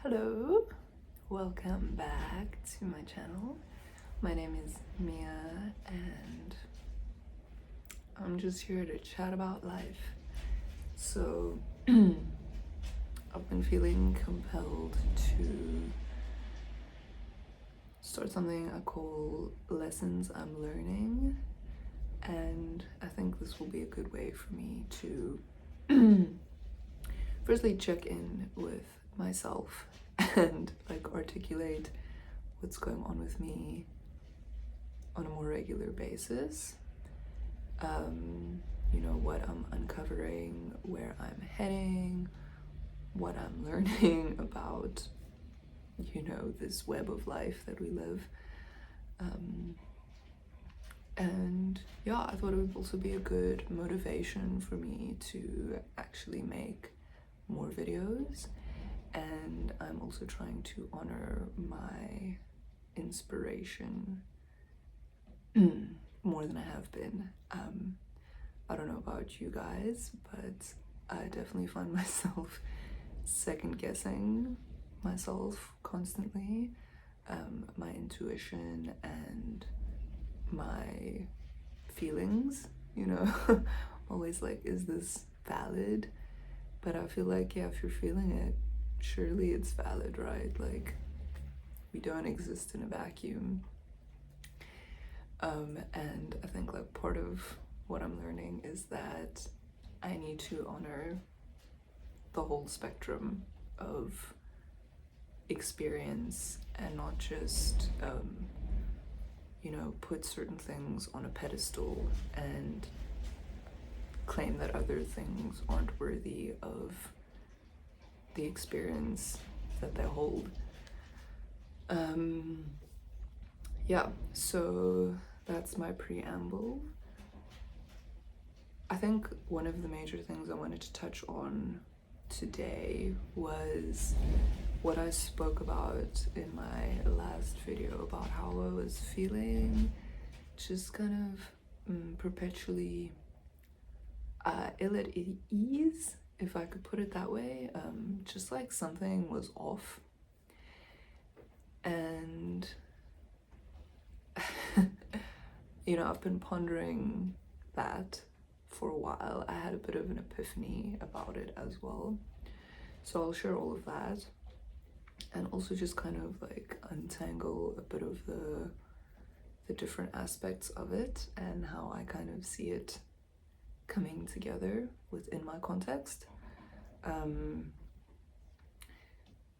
Hello, welcome back to my channel. My name is Mia and I'm just here to chat about life. So I've been feeling compelled to start something I call Lessons I'm Learning, and I think this will be a good way for me to firstly check in with myself and articulate what's going on with me on a more regular basis. What I'm uncovering, where I'm heading, what I'm learning about this web of life that we live. And yeah, I thought it would also be a good motivation for me to actually make more videos. And I'm also trying to honor my inspiration more than I have been. I don't know about you guys, but I definitely find myself second guessing myself constantly, my intuition and my feelings, always is this valid? But I feel like, yeah, if you're feeling it, surely it's valid, right? We don't exist in a vacuum. And I think part of what I'm learning is that I need to honor the whole spectrum of experience and not just put certain things on a pedestal and claim that other things aren't worthy of the experience that they hold. Yeah, so that's my preamble. I think one of the major things I wanted to touch on today was what I spoke about in my last video about how I was feeling just kind of perpetually ill at ease, if I could put it that way. Just like something was off. And I've been pondering that for a while. I had a bit of an epiphany about it as well. So I'll share all of that and also just kind of untangle a bit of the different aspects of it and how I kind of see it coming together within my context.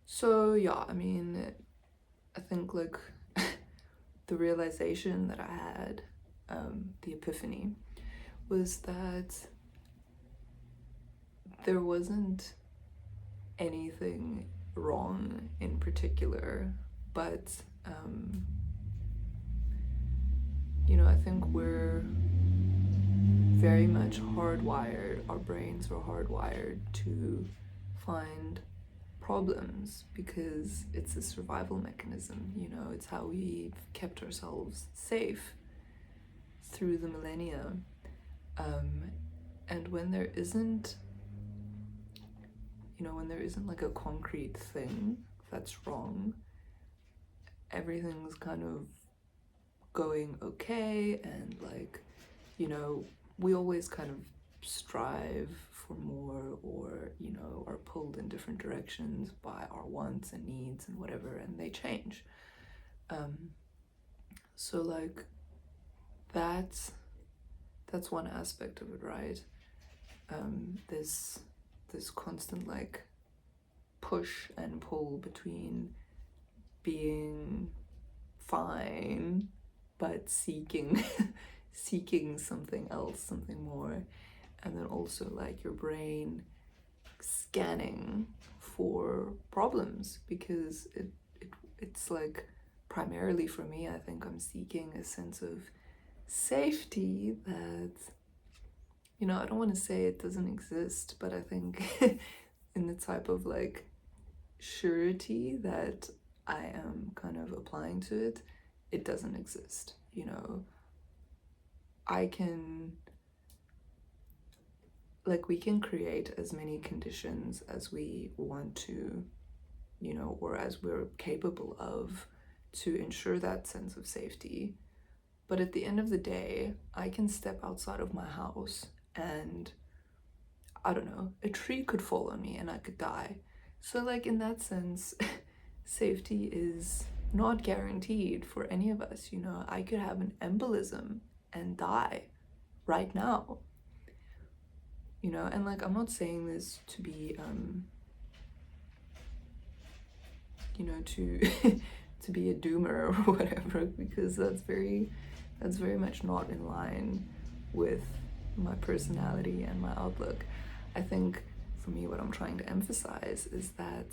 So yeah, I think the realization that I had, the epiphany, was that there wasn't anything wrong in particular, but I think we're very much hardwired, our brains are hardwired to find problems because it's a survival mechanism. It's how we've kept ourselves safe through the millennia. And when there isn't a concrete thing that's wrong, everything's kind of going okay, and we always kind of strive for more, or are pulled in different directions by our wants and needs and whatever, and they change. So that's one aspect of it, right? This constant push and pull between being fine but seeking something else, something more, and then also your brain scanning for problems, because it's primarily for me, I think I'm seeking a sense of safety that I don't want to say it doesn't exist, but I think in the type of surety that I am kind of applying to it, it doesn't exist. I can we can create as many conditions as we want to or as we're capable of, to ensure that sense of safety. But at the end of the day, I can step outside of my house and, I don't know, a tree could fall on me and I could die. So like in that sense, safety is not guaranteed for any of us. I could have an embolism and die right now. And like, I'm not saying this to be to to be a doomer or whatever, because that's very much not in line with my personality and my outlook. I think for me, what I'm trying to emphasize is that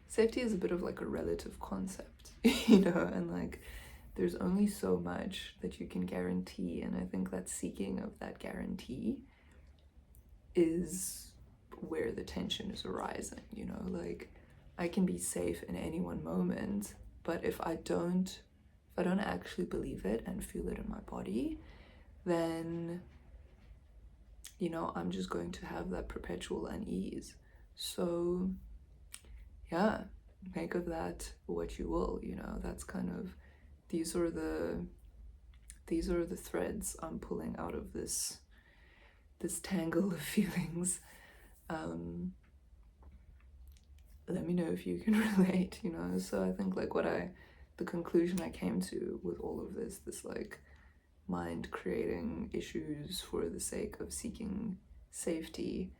safety is a bit of like a relative concept, and like there's only so much that you can guarantee, and I think that seeking of that guarantee is where the tension is arising. Like I can be safe in any one moment, but if I don't actually believe it and feel it in my body, then I'm just going to have that perpetual unease. So yeah, make of that what you will. That's kind of, these are the threads I'm pulling out of this tangle of feelings. Let me know if you can relate. So I think like the conclusion I came to with all of this like mind creating issues for the sake of seeking safety,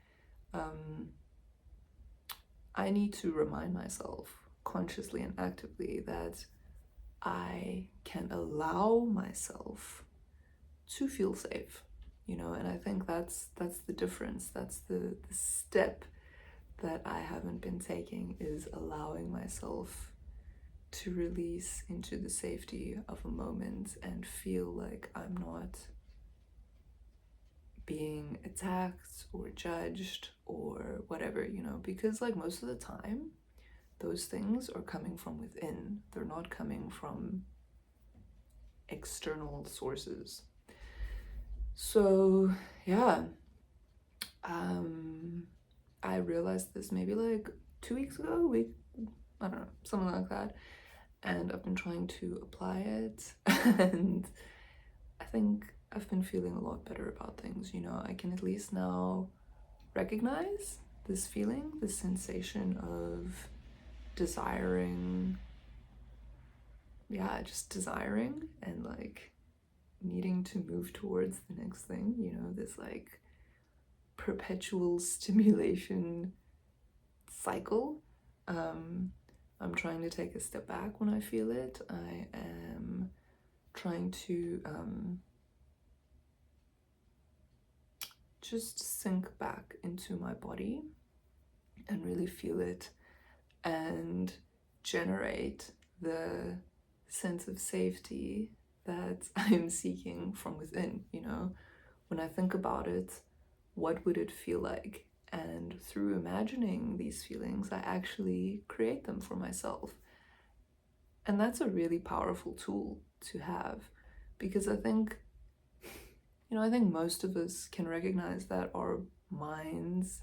I need to remind myself consciously and actively that I can allow myself to feel safe, and I think that's the difference. That's the step that I haven't been taking, is allowing myself to release into the safety of a moment and feel like I'm not being attacked or judged or whatever, because like most of the time those things are coming from within. They're not coming from external sources. So yeah, I realized this maybe like 2 weeks ago, I don't know, something like that, and I've been trying to apply it, and I think I've been feeling a lot better about things. I can at least now recognize this feeling, this sensation of desiring, just desiring and like needing to move towards the next thing, this like perpetual stimulation cycle. I'm trying to take a step back when I feel it. I am trying to just sink back into my body and really feel it and generate the sense of safety that I'm seeking from within. When I think about it, what would it feel like? And through imagining these feelings, I actually create them for myself. And that's a really powerful tool to have, because I think most of us can recognize that our minds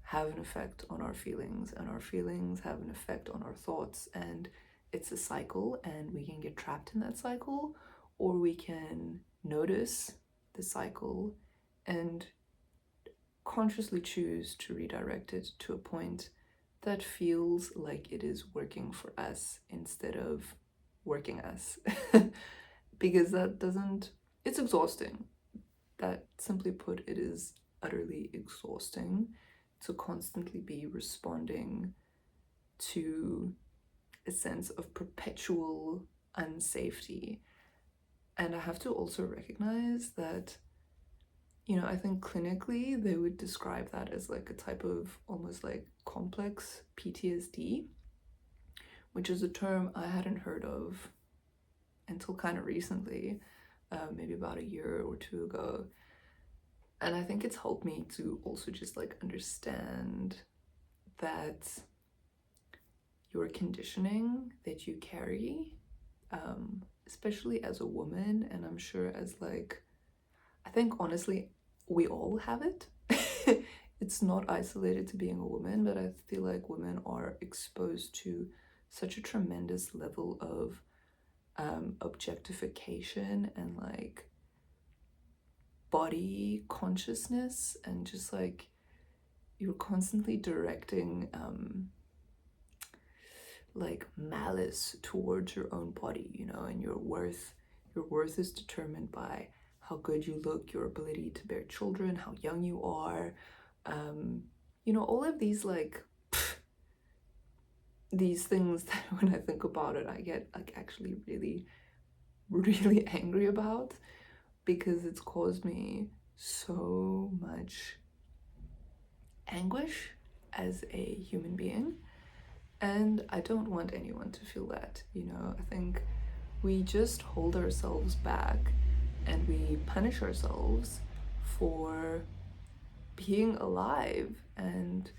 have an effect on our feelings, and our feelings have an effect on our thoughts, and it's a cycle, and we can get trapped in that cycle, or we can notice the cycle and consciously choose to redirect it to a point that feels like it is working for us instead of working us. Because it's exhausting. That, simply put, it is utterly exhausting to constantly be responding to a sense of perpetual unsafety. And I have to also recognize that, I think clinically they would describe that as like a type of almost like complex PTSD, which is a term I hadn't heard of until kind of recently, maybe about a year or two ago. And I think it's helped me to also just like understand that your conditioning that you carry, especially as a woman, and I'm sure as like, I think honestly we all have it. it's not isolated to being a woman, but I feel like women are exposed to such a tremendous level of objectification and like body consciousness, and just like you're constantly directing like malice towards your own body, you know, and your worth is determined by how good you look, your ability to bear children, how young you are, you know, all of these like these things that when I think about it I get like actually really really angry about, because it's caused me so much anguish as a human being, and I don't want anyone to feel that, you know. I think we just hold ourselves back and we punish ourselves for being alive and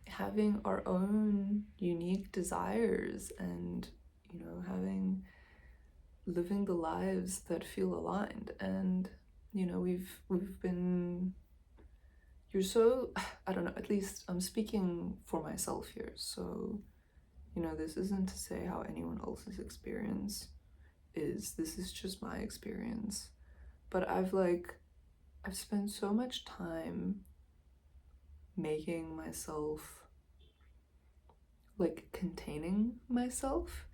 having our own unique desires, and you know, living the lives that feel aligned. And you know, we've been, you're so, I don't know, at least I'm speaking for myself here, so you know, this isn't to say how anyone else's experience is, this is just my experience. But I've spent so much time making myself, like containing myself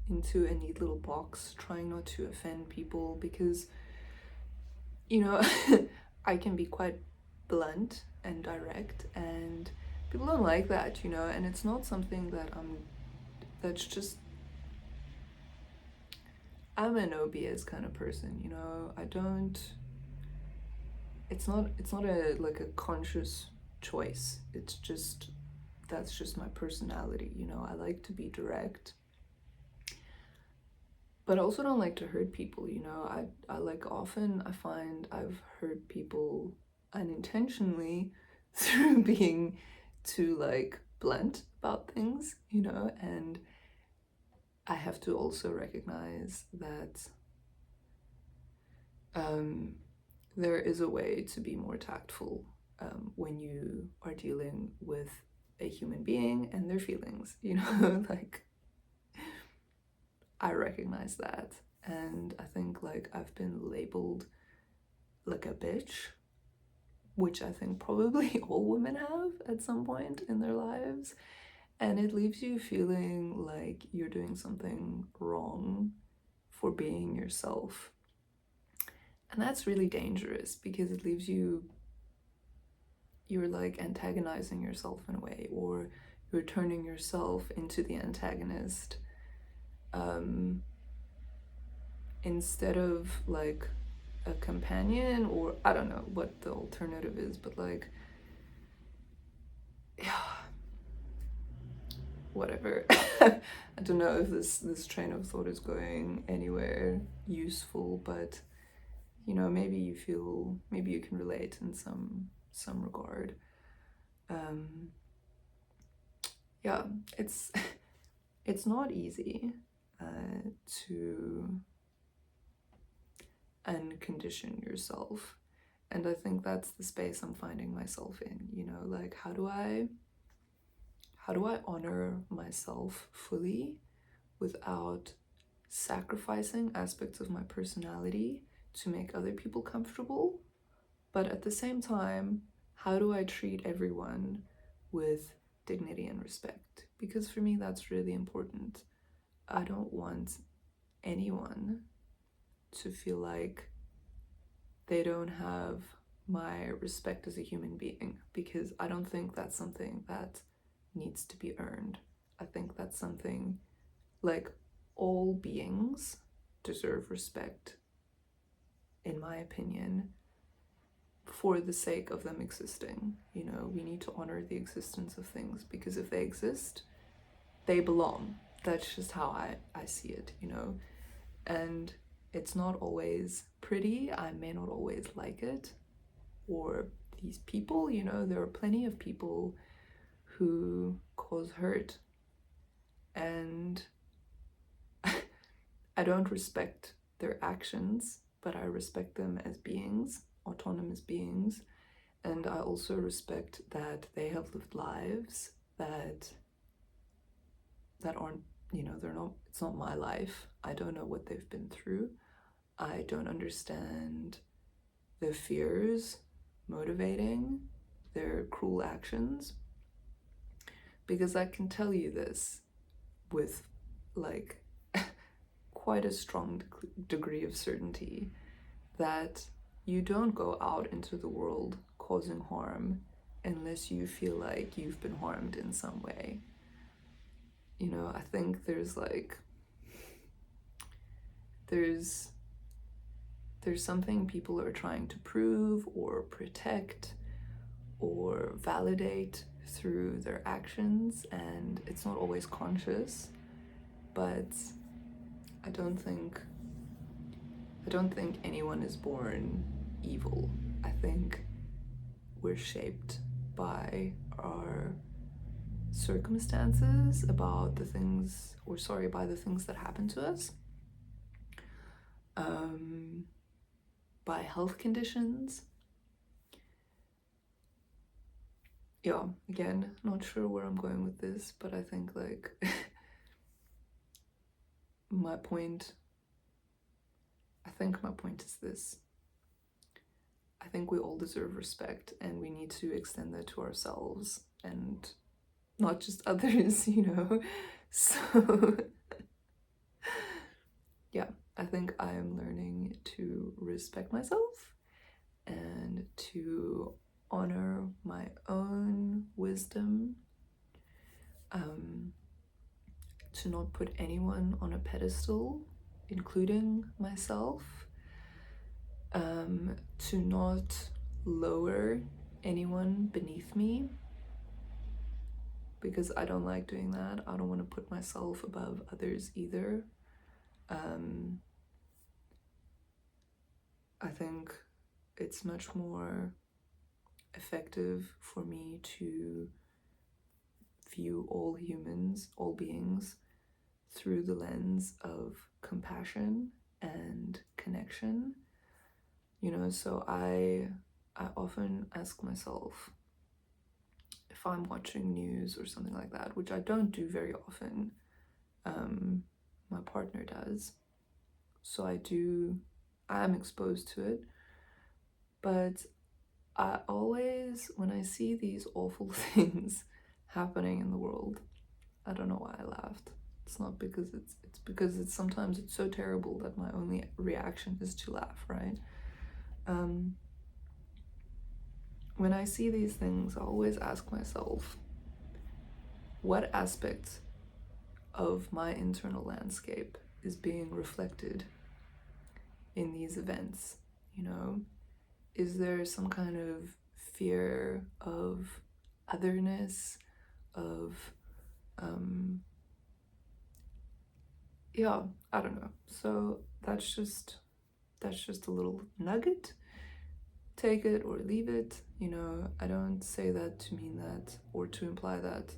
into a neat little box, trying not to offend people, because you know I can be quite blunt and direct, and people don't like that, you know. And it's not something that that's just, I'm a no BS kind of person, you know. I don't, it's not a like a conscious choice, it's just, that's just my personality, you know. I like to be direct, but I also don't like to hurt people, you know. I like, often I find I've hurt people unintentionally through being too like blunt about things, you know. And I have to also recognize that there is a way to be more tactful when you are dealing with a human being and their feelings, you know. Like, I recognize that, and I think like I've been labeled like a bitch, which I think probably all women have at some point in their lives, and it leaves you feeling like you're doing something wrong for being yourself. And that's really dangerous, because it leaves you, you're like antagonizing yourself in a way, or you're turning yourself into the antagonist, instead of like a companion, or I don't know what the alternative is, but like, yeah, whatever. I don't know if this train of thought is going anywhere useful, but you know, maybe you can relate in some regard. Yeah, it's it's not easy to uncondition yourself, and I think that's the space I'm finding myself in, you know. Like, how do I honor myself fully without sacrificing aspects of my personality to make other people comfortable? But at the same time, how do I treat everyone with dignity and respect? Because for me, that's really important. I don't want anyone to feel like they don't have my respect as a human being, because I don't think that's something that needs to be earned. I think that's something, like, all beings deserve respect, in my opinion, for the sake of them existing. You know, we need to honor the existence of things, because if they exist, they belong. That's just how I see it, you know. And it's not always pretty. I may not always like it, or these people, you know, there are plenty of people who cause hurt, and I don't respect their actions, but I respect them as beings, autonomous beings, And I also respect that they have lived lives that aren't, it's not my life. I don't know what they've been through. I don't understand the fears motivating their cruel actions. Because I can tell you this with like quite a strong degree of certainty, that you don't go out into the world causing harm unless you feel like you've been harmed in some way. I think there's something people are trying to prove or protect or validate through their actions, and it's not always conscious, but I don't think anyone is born evil. I think we're shaped by our circumstances, by the things that happen to us, by health conditions. Yeah, again, not sure where I'm going with this, but I think my point is this. I think we all deserve respect, and we need to extend that to ourselves and not just others, So, yeah, I think I am learning to respect myself and to honor my own wisdom, to not put anyone on a pedestal, including myself, to not lower anyone beneath me, because I don't like doing that. I don't want to put myself above others either. I think it's much more effective for me to view all humans, all beings, through the lens of compassion and connection. So I often ask myself, if I'm watching news or something like that, which I don't do very often, my partner does, so I am exposed to it, but I always, when I see these awful things happening in the world, I don't know why I laughed. It's not because it's because sometimes it's so terrible that my only reaction is to laugh, right? When I see these things, I always ask myself, what aspect of my internal landscape is being reflected in these events? Is there some kind of fear of otherness, of I don't know. So that's just a little nugget. Take it or leave it. I don't say that to mean that or to imply that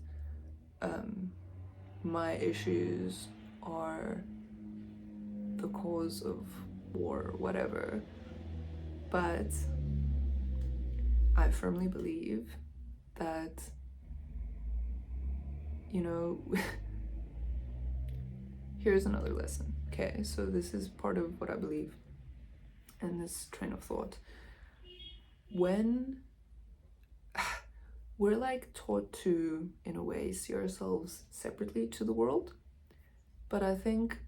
my issues are the cause of war or whatever, but I firmly believe that here's another lesson. Okay, so this is part of what I believe in this train of thought. When we're taught to, in a way, see ourselves separately to the world, but I think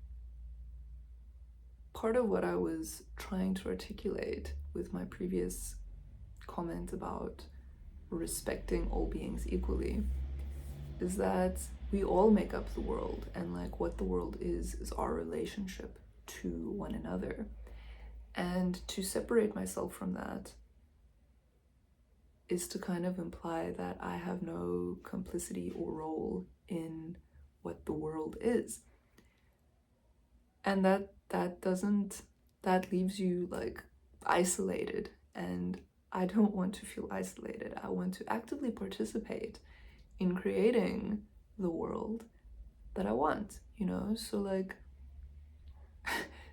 part of what I was trying to articulate with my previous comment about respecting all beings equally is that we all make up the world, and what the world is our relationship to one another. And to separate myself from that is to kind of imply that I have no complicity or role in what the world is. And that leaves you isolated, and I don't want to feel isolated. I want to actively participate in creating the world that I want, so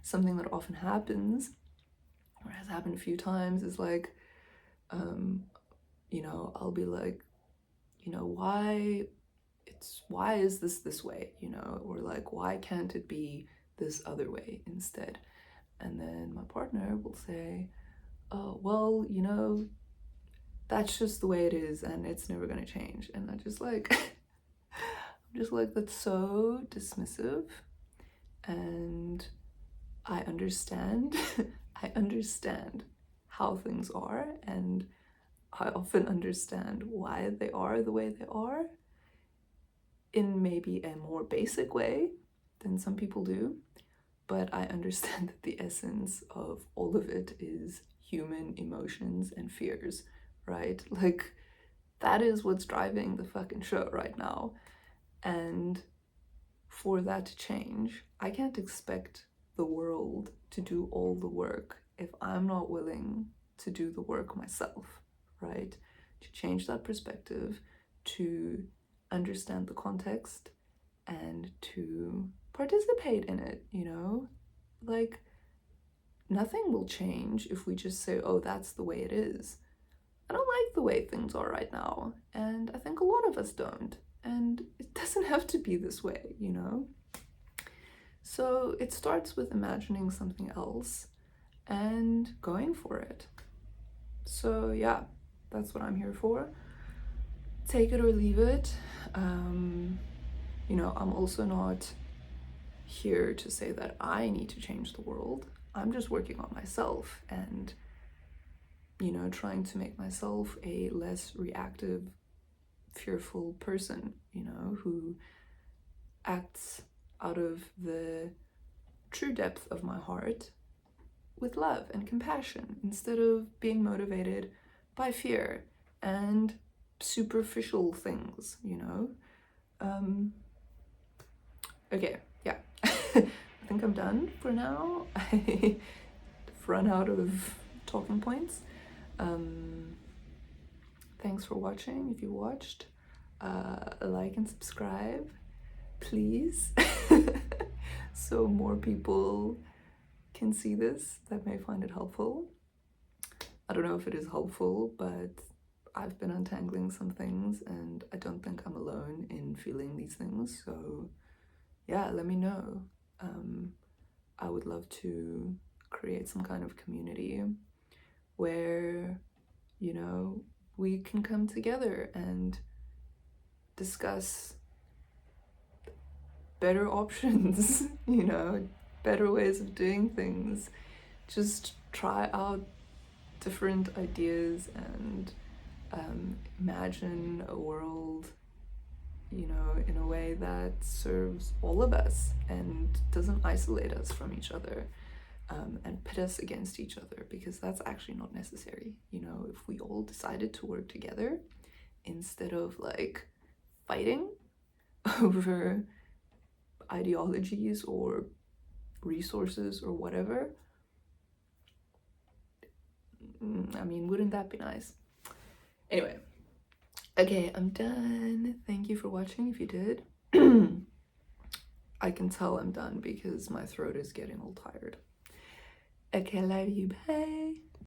something that often happens or has happened a few times is you know, I'll be like, you know, why is this way, you know, or like, why can't it be this other way instead? And then my partner will say, oh, well, you know, that's just the way it is and it's never going to change. And I just like, I'm just like, that's so dismissive. And I understand, I understand how things are, and I often understand why they are the way they are in maybe a more basic way than some people do. But I understand that the essence of all of it is human emotions and fears, right? Like, that is what's driving the fucking show right now. And for that to change, I can't expect the world to do all the work if I'm not willing to do the work myself, right? To change that perspective, to understand the context, and to participate in it, you know? Like, nothing will change if we just say, oh, that's the way it is. I don't like the way things are right now, and I think a lot of us don't. And it doesn't have to be this way, you know? So it starts with imagining something else and going for it. So yeah, that's what I'm here for. Take it or leave it. You know, I'm also not here to say that I need to change the world. I'm just working on myself and, you know, trying to make myself a less reactive, fearful person, you know, who acts out of the true depth of my heart with love and compassion instead of being motivated by fear and superficial things, you know? Okay, yeah. I think I'm done for now. I've run out of talking points. Thanks for watching. If you watched, like and subscribe, please, so more people can see this that may find it helpful. I don't know if it is helpful, but I've been untangling some things and I don't think I'm alone in feeling these things. So yeah, let me know. I would love to create some kind of community where, you know, we can come together and discuss better options, you know, better ways of doing things. Just try out different ideas and imagine a world, you know, in a way that serves all of us and doesn't isolate us from each other, and pit us against each other, because that's actually not necessary. You know, if we all decided to work together instead of like fighting over ideologies or resources or whatever, I mean, wouldn't that be nice? Anyway, okay, I'm done. Thank you for watching if you did. I can tell I'm done because my throat is getting all tired. Okay, love you, bye.